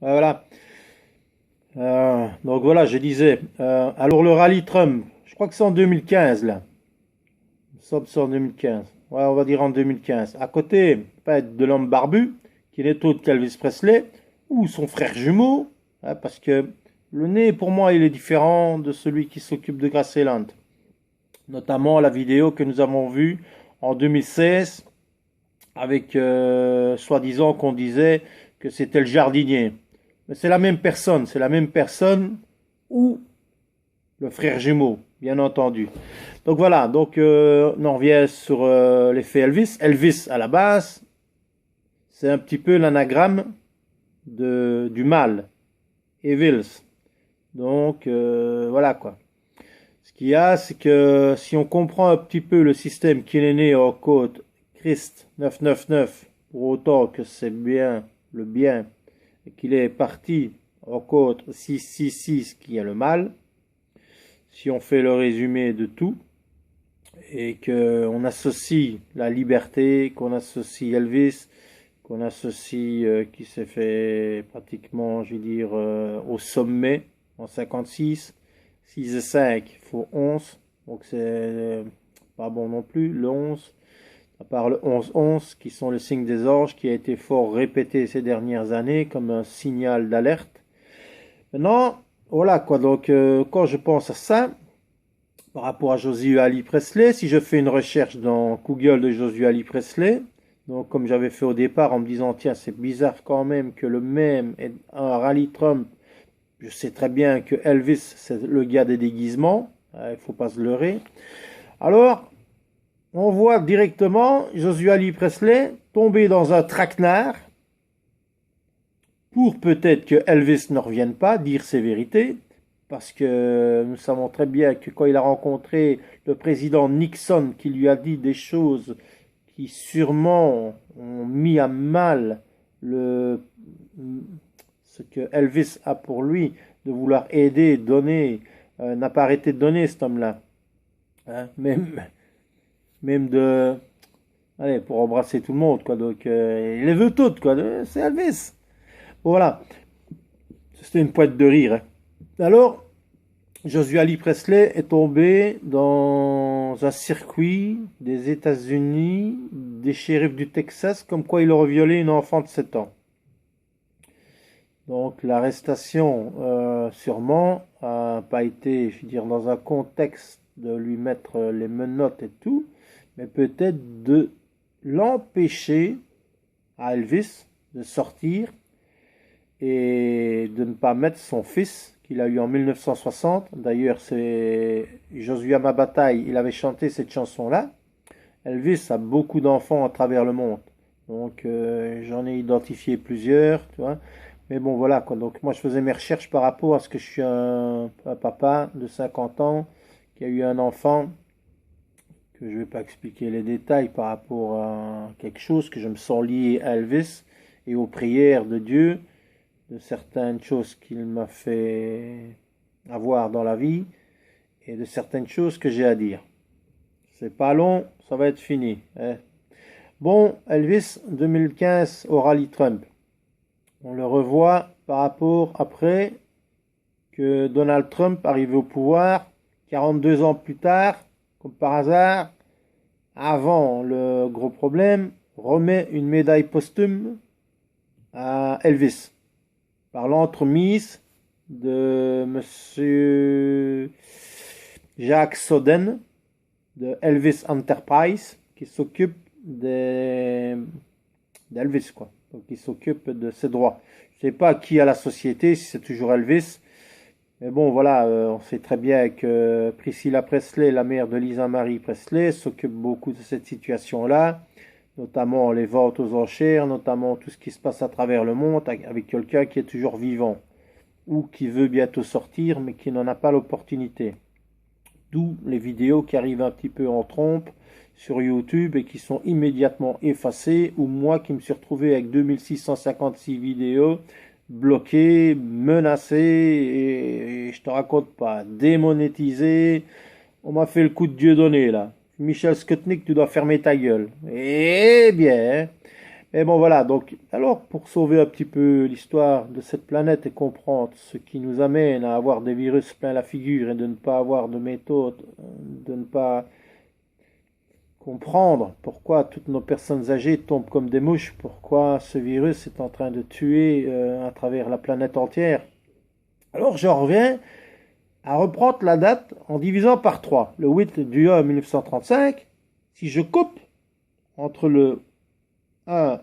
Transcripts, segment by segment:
Voilà. Donc voilà, je disais. Alors le rallye Trump, je crois que c'est en 2015 là. C'est en 2015. Ouais, on va dire en 2015. À côté, pas de l'homme barbu, qui n'est autre qu'Elvis Presley, ou son frère jumeau, hein, parce que le nez, pour moi, il est différent de celui qui s'occupe de Graceland. Notamment la vidéo que nous avons vue en 2016, avec soi-disant qu'on disait que c'était le jardinier. Mais c'est la même personne ou le frère jumeau, bien entendu. Donc voilà, donc on revient sur l'effet Elvis. Elvis, à la base, c'est un petit peu l'anagramme du mal, Evils. Donc voilà quoi. Ce qu'il y a, c'est que si on comprend un petit peu le système qu'il est né au code Christ 999, pour autant que c'est bien le bien, et qu'il est parti au code 666 qui est le mal, si on fait le résumé de tout, et qu'on associe la liberté, qu'on associe Elvis, qu'on associe qui s'est fait pratiquement, je veux dire, au sommet en 56, 6 et 5, il faut 11, donc c'est pas bon non plus, le 11, à part le 11-11 qui sont le signe des orges, qui a été fort répété ces dernières années comme un signal d'alerte. Maintenant, voilà quoi, donc quand je pense à ça, par rapport à Joshua Ali Presley, si je fais une recherche dans Google de Joshua Ali Presley, donc comme j'avais fait au départ en me disant tiens c'est bizarre quand même que le même est un rallye Trump, je sais très bien que Elvis c'est le gars des déguisements, il faut pas se leurrer. Alors on voit directement Joshua Ali Presley tomber dans un traquenard pour peut-être que Elvis ne revienne pas dire ses vérités, parce que nous savons très bien que quand il a rencontré le président Nixon, qui lui a dit des choses qui sûrement ont mis à mal ce que Elvis a pour lui, de vouloir aider, donner, n'a pas arrêté de donner cet homme-là. Hein, même de... Allez, pour embrasser tout le monde, quoi. Donc, il les veut toutes, quoi. C'est Elvis. Voilà. C'était une pointe de rire. Hein. Alors, Joshua Lee Presley est tombé dans un circuit des États-Unis, des shérifs du Texas, comme quoi il aurait violé une enfant de 7 ans. Donc l'arrestation, sûrement, n'a pas été, je veux dire, dans un contexte de lui mettre les menottes et tout, mais peut-être de l'empêcher à Elvis de sortir et de ne pas mettre son fils qu'il a eu en 1960. D'ailleurs, c'est Joshua Ma Bataille, il avait chanté cette chanson-là. Elvis a beaucoup d'enfants à travers le monde. Donc j'en ai identifié plusieurs, tu vois. Mais bon, voilà quoi. Donc moi, je faisais mes recherches par rapport à ce que je suis un papa de 50 ans qui a eu un enfant, que je ne vais pas expliquer les détails par rapport à quelque chose, que je me sens lié à Elvis et aux prières de Dieu, de certaines choses qu'il m'a fait avoir dans la vie et de certaines choses que j'ai à dire. C'est pas long, ça va être fini. Hein. Bon, Elvis, 2015 au rallye Trump. On le revoit par rapport après que Donald Trump arrive au pouvoir 42 ans plus tard, comme par hasard, avant le gros problème, remet une médaille posthume à Elvis par l'entremise de Monsieur Jacques Soden de Elvis Enterprise qui s'occupe d'Elvis quoi. Donc il s'occupe de ses droits. Je ne sais pas qui a la société, si c'est toujours Elvis. Mais bon, voilà, on sait très bien que Priscilla Presley, la mère de Lisa Marie Presley, s'occupe beaucoup de cette situation-là, notamment les ventes aux enchères, notamment tout ce qui se passe à travers le monde avec quelqu'un qui est toujours vivant ou qui veut bientôt sortir mais qui n'en a pas l'opportunité. D'où les vidéos qui arrivent un petit peu en trompe sur YouTube et qui sont immédiatement effacées, ou moi qui me suis retrouvé avec 2656 vidéos bloquées, menacées, et je te raconte pas, démonétisées. On m'a fait le coup de Dieu donné là. Michel Skutnik, tu dois fermer ta gueule. Eh bien, Mais bon, voilà. Donc, alors, pour sauver un petit peu l'histoire de cette planète et comprendre ce qui nous amène à avoir des virus plein la figure et de ne pas avoir de méthode, de ne pas comprendre pourquoi toutes nos personnes âgées tombent comme des mouches, pourquoi ce virus est en train de tuer à travers la planète entière. Alors, je reviens à reprendre la date en divisant par 3. Le 8 du 1 1935, si je coupe entre le 1-1-9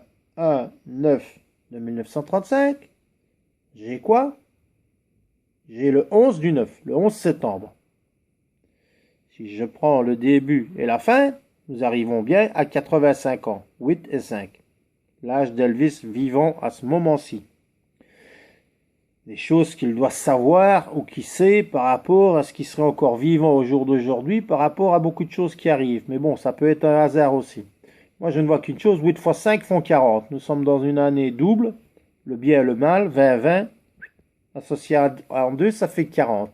de 1935, j'ai quoi? J'ai le 11 du 9, le 11 septembre. Si je prends le début et la fin, nous arrivons bien à 85 ans, 8 et 5. L'âge d'Elvis vivant à ce moment-ci. Des choses qu'il doit savoir ou qu'il sait par rapport à ce qui serait encore vivant au jour d'aujourd'hui, par rapport à beaucoup de choses qui arrivent. Mais bon, ça peut être un hasard aussi. Moi, je ne vois qu'une chose, 8 fois 5 font 40. Nous sommes dans une année double, le bien et le mal, 20-20, associé en 2, ça fait 40.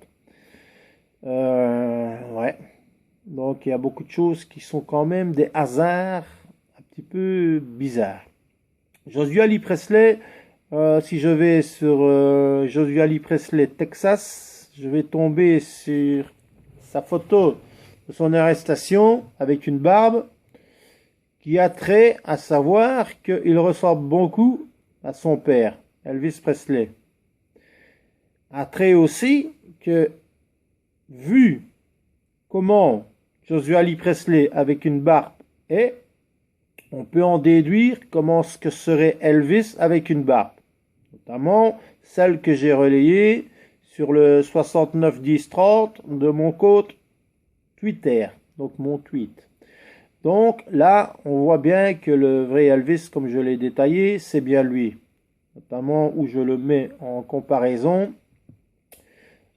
Ouais. Donc, il y a beaucoup de choses qui sont quand même des hasards un petit peu bizarres. Joshua Lee Presley, si je vais sur Joshua Lee Presley, Texas, je vais tomber sur sa photo de son arrestation avec une barbe qui a trait à savoir qu'il ressemble beaucoup à son père, Elvis Presley. A trait aussi que, vu comment Joshua Lee Presley avec une barbe est, on peut en déduire comment ce que serait Elvis avec une barbe. Notamment celle que j'ai relayée sur le 69 10 30 de mon compte Twitter, donc mon tweet. Donc là, on voit bien que le vrai Elvis, comme je l'ai détaillé, c'est bien lui. Notamment où je le mets en comparaison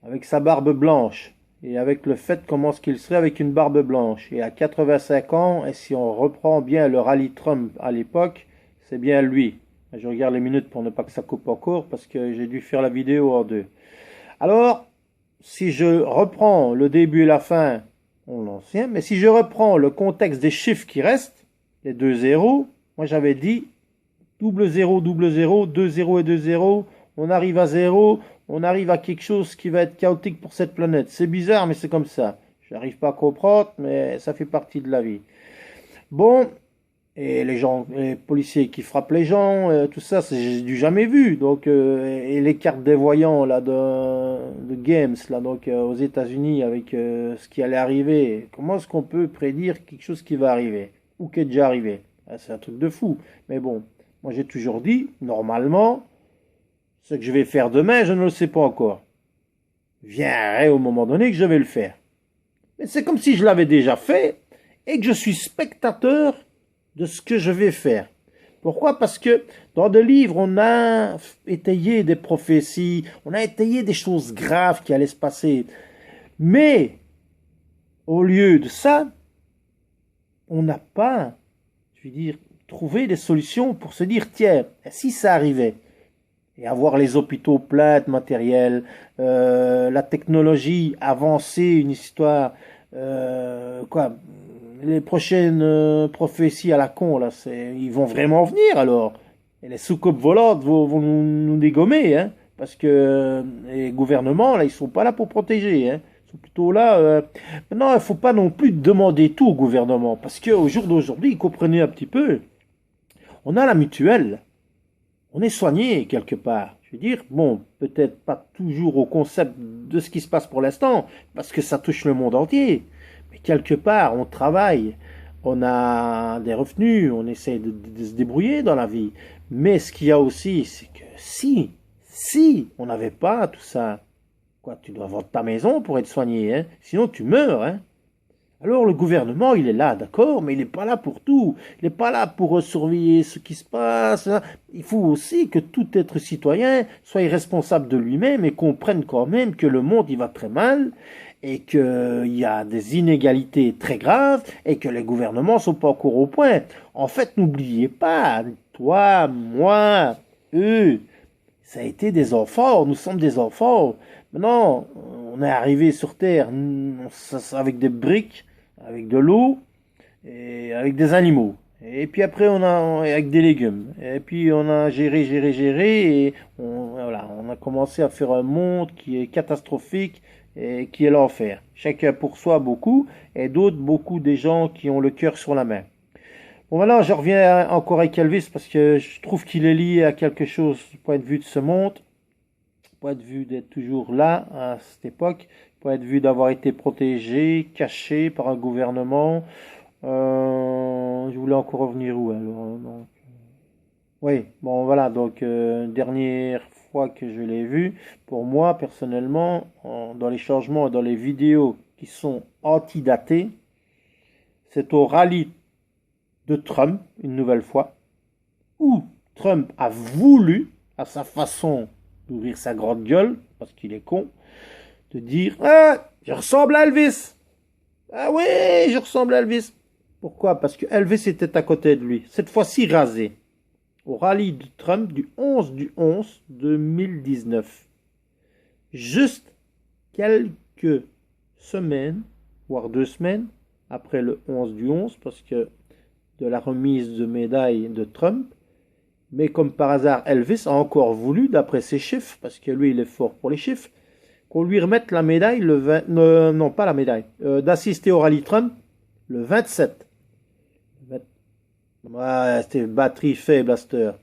avec sa barbe blanche. Et avec le fait comment ce qu'il serait avec une barbe blanche. Et à 85 ans, et si on reprend bien le rallye Trump à l'époque, c'est bien lui. Je regarde les minutes pour ne pas que ça coupe encore, parce que j'ai dû faire la vidéo en deux. Alors, si je reprends le début et la fin, on l'ancien, mais si je reprends le contexte des chiffres qui restent, les deux zéros, moi j'avais dit double 0, 2 0 et 2 0, on arrive à 0, on arrive à quelque chose qui va être chaotique pour cette planète. C'est bizarre, mais c'est comme ça. Je n'arrive pas à comprendre, mais ça fait partie de la vie. Bon, et les gens, les policiers qui frappent les gens, tout ça, j'ai du jamais vu. Donc, et les cartes des voyants là de Games là, donc aux États-Unis avec ce qui allait arriver. Comment est-ce qu'on peut prédire quelque chose qui va arriver ou qui est déjà arrivé? C'est un truc de fou. Mais bon, moi j'ai toujours dit, normalement, ce que je vais faire demain, je ne le sais pas encore. Viendrait au moment donné que je vais le faire. Mais c'est comme si je l'avais déjà fait et que je suis spectateur de ce que je vais faire. Pourquoi? Parce que dans des livres, on a étayé des prophéties, on a étayé des choses graves qui allaient se passer. Mais, au lieu de ça, on n'a pas, je veux dire, trouvé des solutions pour se dire, tiens, si ça arrivait, et avoir les hôpitaux pleins de matériel, la technologie avancée, une histoire, les prochaines prophéties à la con, là, ils vont vraiment venir alors. Et les soucoupes volantes vont nous dégommer, hein, parce que les gouvernements, là, ils sont pas là pour protéger, hein. Ils sont plutôt là. Maintenant, il faut pas non plus demander tout au gouvernement, parce qu'au jour d'aujourd'hui, comprenez un petit peu, on a la mutuelle. On est soigné quelque part. Je veux dire, bon, peut-être pas toujours au concept de ce qui se passe pour l'instant, parce que ça touche le monde entier. Mais quelque part, on travaille, on a des revenus, on essaie de se débrouiller dans la vie. Mais ce qu'il y a aussi, c'est que si on n'avait pas tout ça, quoi, tu dois vendre ta maison pour être soigné, hein, sinon tu meurs, hein. Alors le gouvernement, il est là, d'accord, mais il n'est pas là pour tout. Il n'est pas là pour surveiller ce qui se passe. Il faut aussi que tout être citoyen soit responsable de lui-même et comprenne quand même que le monde, il va très mal et qu'il y a des inégalités très graves et que les gouvernements sont pas encore au point. En fait, n'oubliez pas, toi, moi, eux, ça a été des enfants, nous sommes des enfants. Maintenant, on est arrivé sur Terre avec des briques, avec de l'eau et avec des animaux. Et puis après, avec des légumes. Et puis on a géré, et voilà, on a commencé à faire un monde qui est catastrophique et qui est l'enfer. Chacun pour soi beaucoup, et d'autres beaucoup des gens qui ont le cœur sur la main. Bon, maintenant, je reviens encore avec Elvis parce que je trouve qu'il est lié à quelque chose du point de vue de ce monde, du point de vue d'être toujours là à cette époque, du point de vue d'avoir été protégé, caché par un gouvernement. Je voulais encore revenir où alors donc, oui, bon voilà, donc dernière fois que je l'ai vu, pour moi personnellement, dans les changements et dans les vidéos qui sont antidatées, c'est au rallye de Trump, une nouvelle fois, où Trump a voulu, à sa façon d'ouvrir sa grande gueule, parce qu'il est con, de dire ah, je ressemble à Elvis. Ah oui, je ressemble à Elvis. Pourquoi? Parce que Elvis était à côté de lui, cette fois-ci rasé, au rallye de Trump du 11/11 2019. Juste quelques semaines, voire 2 semaines, après le 11/11, parce que de la remise de médaille de Trump. Mais comme par hasard, Elvis a encore voulu, d'après ses chiffres, parce que lui il est fort pour les chiffres, qu'on lui remette la médaille le 20, non pas la médaille, d'assister au rallye Trump le 27. Ouais, c'était batterie faible à cette heure.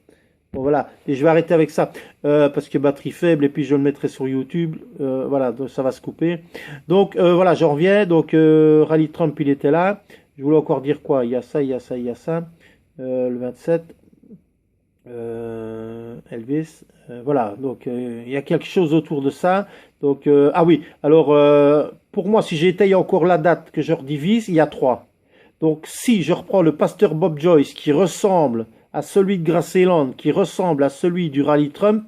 Bon voilà, et je vais arrêter avec ça, parce que batterie faible, et puis je le mettrai sur YouTube, voilà, donc ça va se couper. Donc voilà, j'en reviens, donc rallye Trump il était là, je voulais encore dire quoi, il y a ça, il y a ça, il y a ça, le 27, Elvis, voilà, donc il y a quelque chose autour de ça, donc, ah oui, alors pour moi, si j'étaye encore la date que je redivise, il y a 3. Donc si je reprends le pasteur Bob Joyce qui ressemble à celui de Graceland, qui ressemble à celui du rallye Trump,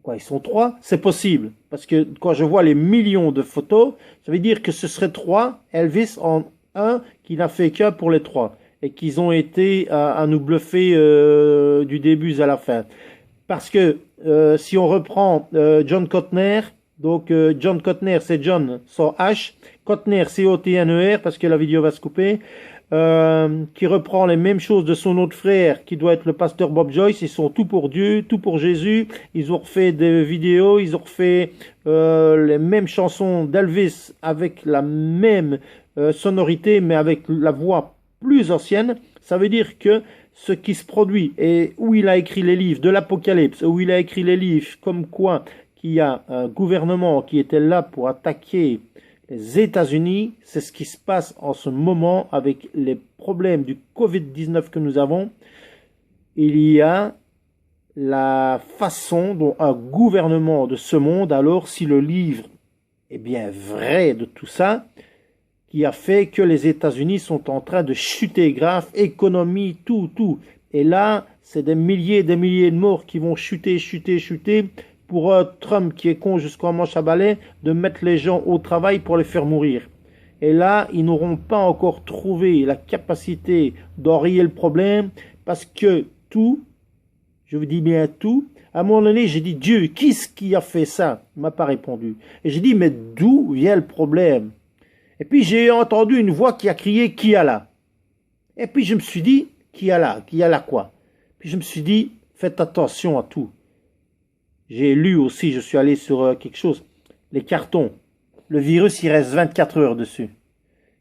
quoi, ils sont 3, c'est possible. Parce que quand je vois les millions de photos, ça veut dire que ce serait 3, Elvis en un, qui n'a fait qu'un pour les 3. Et qu'ils ont été à nous bluffer du début à la fin. Parce que si on reprend John Cotner, donc John Cotner c'est John sans H, Cotner C-O-T-N-E-R parce que la vidéo va se couper, qui reprend les mêmes choses de son autre frère qui doit être le pasteur Bob Joyce. Ils sont tout pour Dieu, tout pour Jésus. Ils ont refait des vidéos, ils ont refait les mêmes chansons d'Elvis avec la même sonorité mais avec la voix plus ancienne. Ça veut dire que ce qui se produit et où il a écrit les livres de l'Apocalypse, où il a écrit les livres comme quoi qu'il y a un gouvernement qui était là pour attaquer les États-Unis, c'est ce qui se passe en ce moment avec les problèmes du Covid-19 que nous avons. Il y a la façon dont un gouvernement de ce monde, alors si le livre est bien vrai de tout ça, qui a fait que les États-Unis sont en train de chuter grave, économie, tout. Et là, c'est des milliers de morts qui vont chuter, pour un Trump qui est con jusqu'en manche à balai, de mettre les gens au travail pour les faire mourir. Et là, ils n'auront pas encore trouvé la capacité d'enrayer le problème, parce que tout, je vous dis bien tout, à un moment donné, j'ai dit, Dieu, qui a fait ça? Il m'a pas répondu. Et j'ai dit, mais d'où vient le problème? Et puis j'ai entendu une voix qui a crié, qui a là? Et puis je me suis dit, qui a là quoi? Puis je me suis dit, faites attention à tout. J'ai lu aussi, je suis allé sur quelque chose, les cartons. Le virus, il reste 24 heures dessus.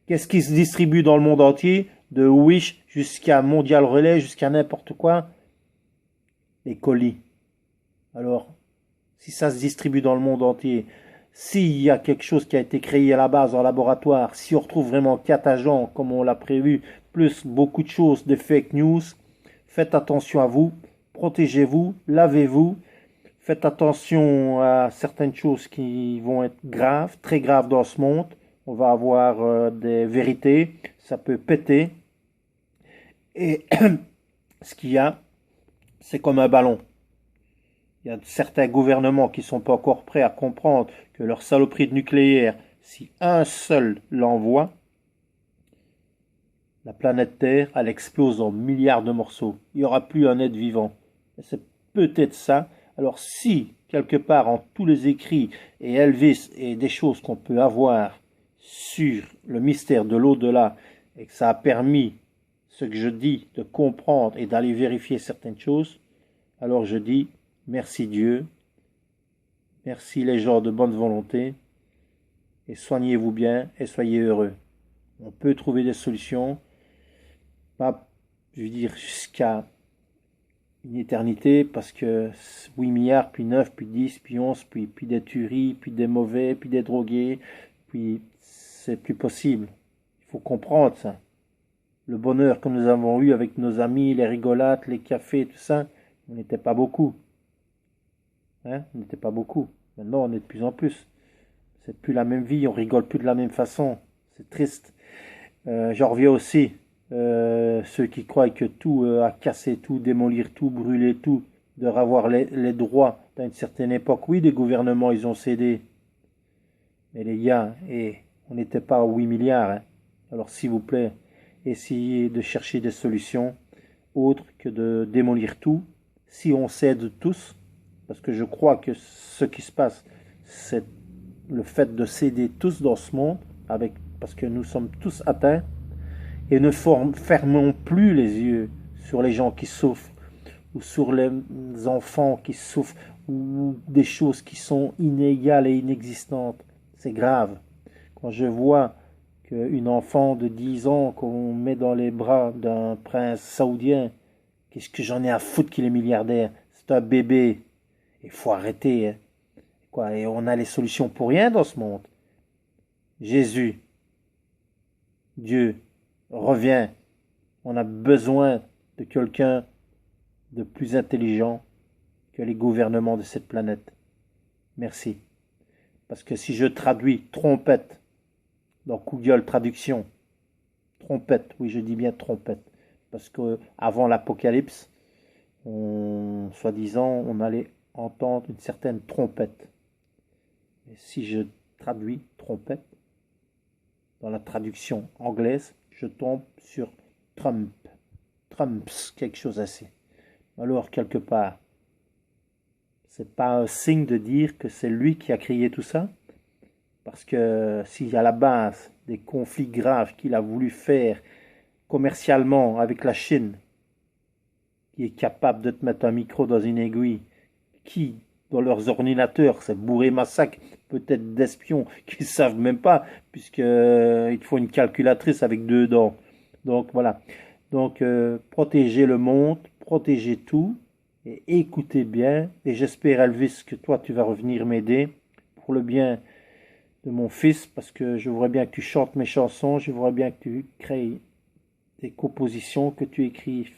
Qu'est-ce qui se distribue dans le monde entier? De Wish jusqu'à Mondial Relais, jusqu'à n'importe quoi? Les colis. Alors, si ça se distribue dans le monde entier, s'il y a quelque chose qui a été créé à la base en laboratoire, si on retrouve vraiment 4 agents comme on l'a prévu, plus beaucoup de choses, de fake news, faites attention à vous, protégez-vous, lavez-vous, faites attention à certaines choses qui vont être graves, très graves dans ce monde. On va avoir des vérités, ça peut péter. Et ce qu'il y a, c'est comme un ballon. Il y a certains gouvernements qui ne sont pas encore prêts à comprendre que leur saloperie de nucléaire, si un seul l'envoie, la planète Terre, elle explose en milliards de morceaux. Il n'y aura plus un être vivant. Et c'est peut-être ça. Alors si, quelque part, en tous les écrits, et Elvis, et des choses qu'on peut avoir sur le mystère de l'au-delà, et que ça a permis ce que je dis, de comprendre et d'aller vérifier certaines choses, alors je dis merci Dieu, merci les gens de bonne volonté, et soignez-vous bien et soyez heureux. On peut trouver des solutions, pas, je veux dire, jusqu'à une éternité, parce que 8 milliards, puis 9, puis 10, puis 11, puis des tueries, puis des mauvais, puis des drogués, puis c'est plus possible. Il faut comprendre ça. Le bonheur que nous avons eu avec nos amis, les rigolades, les cafés, tout ça, on n'était pas beaucoup. Hein? On n'était pas beaucoup. Maintenant, on est de plus en plus. C'est plus la même vie, on rigole plus de la même façon. C'est triste. J'en reviens aussi. Ceux qui croient que tout, à casser tout, démolir tout, brûler tout, de revoir les droits dans une certaine époque. Oui, des gouvernements, ils ont cédé. Mais les gars, on n'était pas à 8 milliards. Hein. Alors s'il vous plaît, essayez de chercher des solutions autres que de démolir tout. Si on cède tous, parce que je crois que ce qui se passe, c'est le fait de céder tous dans ce monde, parce que nous sommes tous atteints, et ne fermons plus les yeux sur les gens qui souffrent, ou sur les enfants qui souffrent, ou des choses qui sont inégales et inexistantes. C'est grave. Quand je vois qu'une enfant de 10 ans qu'on met dans les bras d'un prince saoudien, qu'est-ce que j'en ai à foutre qu'il est milliardaire? C'est un bébé. Il faut arrêter. Hein. Quoi, et on a les solutions pour rien dans ce monde. Jésus, Dieu, reviens. On a besoin de quelqu'un de plus intelligent que les gouvernements de cette planète. Merci. Parce que si je traduis trompette dans Google Traduction, trompette, oui je dis bien trompette, parce que avant l'Apocalypse, soi-disant, on allait entendre une certaine trompette. Et si je traduis trompette dans la traduction anglaise, je tombe sur Trump. Trumps, quelque chose ainsi. Alors, quelque part, c'est pas un signe de dire que c'est lui qui a créé tout ça, parce que s'il y a à la base des conflits graves qu'il a voulu faire commercialement avec la Chine, qui est capable de te mettre un micro dans une aiguille, qui, dans leurs ordinateurs, c'est bourré massacre, peut-être d'espions qui ne savent même pas, puisqu'il faut une calculatrice avec 2 dents. Donc voilà. Donc protégez le monde, protégez tout, et écoutez bien. Et j'espère, Elvis, que toi, tu vas revenir m'aider pour le bien de mon fils, parce que je voudrais bien que tu chantes mes chansons, je voudrais bien que tu crées des compositions, que tu écrives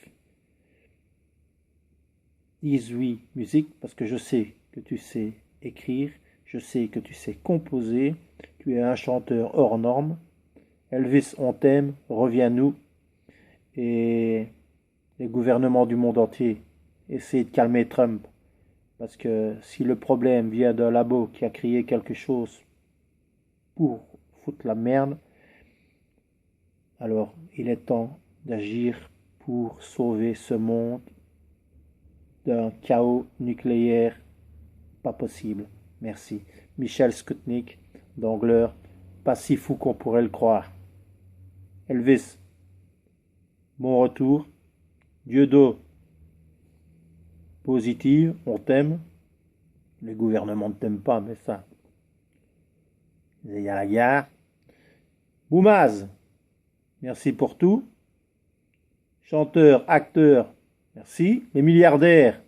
18 musiques, parce que je sais que tu sais écrire, je sais que tu sais composer, tu es un chanteur hors norme. Elvis, on t'aime, reviens-nous. Et les gouvernements du monde entier, essayez de calmer Trump. Parce que si le problème vient d'un labo qui a créé quelque chose pour foutre la merde, alors il est temps d'agir pour sauver ce monde d'un chaos nucléaire pas possible. Merci. Michel Skutnik, d'Angleur, pas si fou qu'on pourrait le croire. Elvis, bon retour. Dieudo, positive, on t'aime. Les gouvernements ne t'aiment pas, mais ça, il y a la gare. Boumaz, merci pour tout. Chanteur, acteur, merci. Les milliardaires,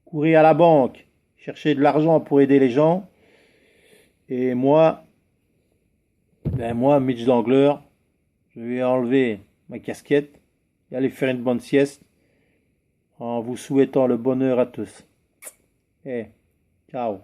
courez à la banque, cherchez de l'argent pour aider les gens. Et moi, Mitch Dangleur, je vais enlever ma casquette et aller faire une bonne sieste en vous souhaitant le bonheur à tous. Ciao.